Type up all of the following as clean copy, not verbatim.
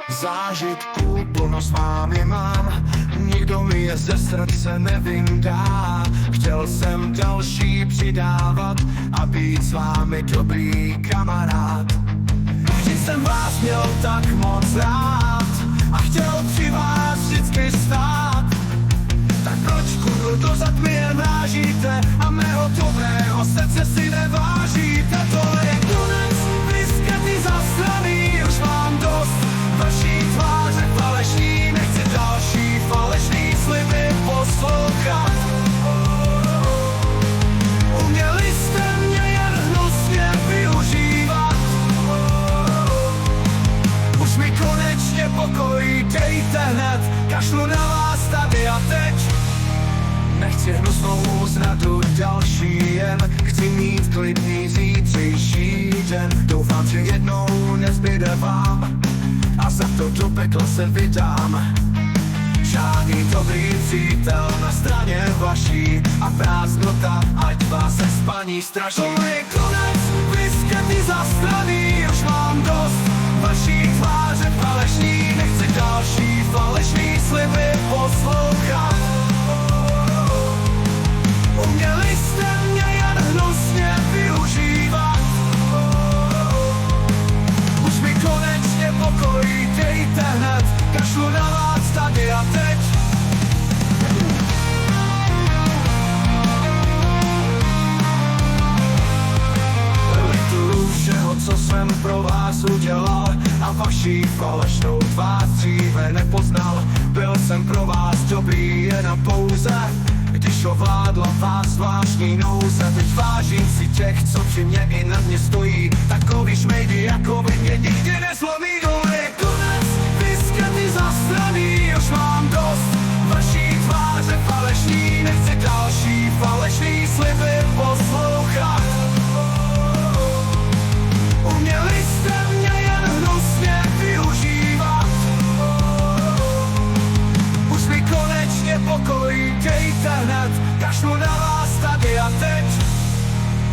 Zážitků plno s vámi mám, nikdo mi je ze srdce nevyndá. Chtěl jsem další přidávat a být s vámi dobrý kamarád. Vždy jsem vás měl tak moc rád a chtěl při vás vždycky stát. Tak proč kurlu dozad mi jen vážíte a mého dobrého srdce si nevážíte? Tohle je konec, vyskatý zasraný, už mám dost vaší tváře falešný, nechci další falešný sliby poslouchat. Uměli jste mě jen hnusně využívat. Už mi konečně pokoj dejte hned, kašlu na vás tady a teď. Nechci hnusnou zradu další, jen chci mít klidný zítřejší den. Doufám, že jednou nezbyde vám a za to do pekla se vydám. Žádný dobrý přítel na straně vaší a prázdnota, ať vás se spaní straší. To je konec, vyskatý zastraný, už mám dost vaší tváře falešný, nechci další falešný sliby poslouchat. Uměli jste mě jen hnusně využívat. Už mi konečně pokoj dejte hned, kašlu na vás tady a teď. Lituju všeho, co jsem pro vás udělal a vaší falešnou tvář dříve nepoznal. Byl jsem pro vás dobrý jen a pouze, když ovládla vás zvláštní nouze. Teď vážím si těch, co při mě i nad mě stojí. Takový šmejdi jako vy mě nikdy nezlomí. To je konec, vyskatý zastraný, už mám dost vaší tváře falešný, nechci další falešný sliby poslouchat. Uměli jste mě jen hnusně využívat. Už mi konečně pokoj dejte hned, kašlu na vás tady a teď.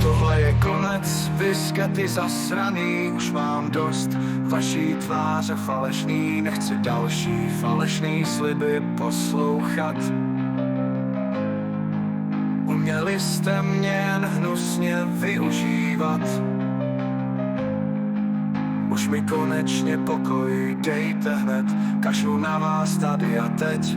Tohle je konec, vyskatý zasraný, už mám dost vaší tváře falešný, nechci další falešný sliby poslouchat. Uměli jste mě jen hnusně využívat. Už mi konečně pokoj dejte hned, kašlu na vás tady a teď.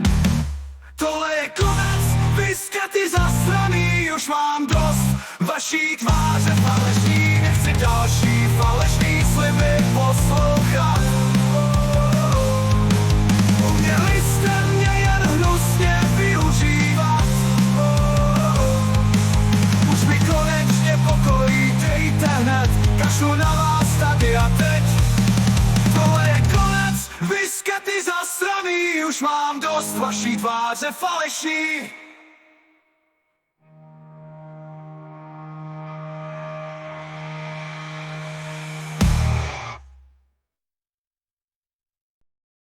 Tohle je konec, vyskatý zasraný, už mám dost vaší tváře falešný, nechci další falešný sliby poslouchat. Uměli jste mě jen hnusně využívat. Už mi konečně pokoj dejte hned, kašlu na vás tady a teď. Tohle je konec, vyskatý zasraný, už mám dost vaší tváře falešný.